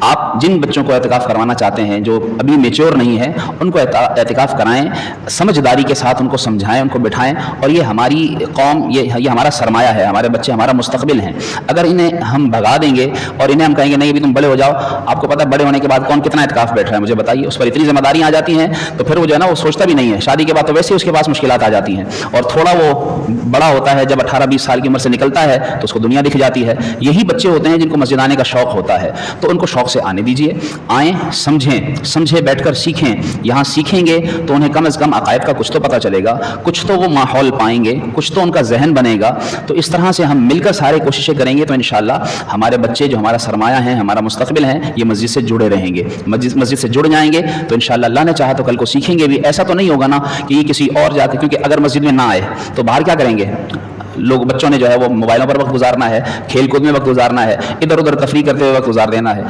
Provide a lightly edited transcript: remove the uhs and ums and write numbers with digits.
आप जिन बच्चों को एतिकाफ़ करवाना चाहते हैं, जो अभी मेच्योर नहीं है, उनको एतिकाफ़ कराएँ, समझदारी के साथ उनको समझाएँ, उनको बिठाएँ। और ये हमारी कौम, ये हमारा सरमाया है, हमारे बच्चे हमारा मुस्तक़बिल हैं। अगर इन्हें हम भगा देंगे और इन्हें हम कहेंगे नहीं अभी तुम बड़े हो जाओ, आपको पता है बड़े होने के बाद कौन कितना एतिकाफ़ बैठ रहा है, मुझे बताइए। उस पर इतनी ज़िम्मेदारियाँ आ जाती हैं, तो फिर वो जो है ना वो सोचता भी नहीं है। शादी के बाद तो वैसे ही उसके पास मुश्किलात आ जाती हैं, और थोड़ा वो बड़ा होता है, जब 18-20 साल की उम्र से निकलता है तो उसको दुनिया दिख जाती है। यही बच्चे होते हैं जिनको मस्जिद आने का शौक़ होता है, तो उनको शौक़ से आने दीजिए। आएँ, समझें, बैठकर सीखें। यहाँ सीखेंगे तो उन्हें कम से कम अक़ायद का कुछ तो पता चलेगा, कुछ तो वो माहौल पाएंगे, कुछ तो उनका जहन बनेगा। तो इस तरह से हम मिलकर सारी कोशिशें करेंगे तो इंशाअल्लाह हमारे बच्चे जो हमारा सरमाया हैं, हमारा मुस्तक़बिल हैं, ये मस्जिद से जुड़े रहेंगे। मस्जिद से जुड़ जाएंगे तो इंशाअल्लाह अल्लाह ने चाहा तो कल को सीखेंगे भी। ऐसा तो नहीं होगा ना कि ये किसी और जाके, क्योंकि अगर मस्जिद में ना आए तो बाहर क्या करेंगे लोग? बच्चों ने जो है वो मोबाइलों पर वक्त गुजारना है, खेल कूद में वक्त गुजारना है, इधर उधर तफरीह करते हुए वक्त गुजार देना है।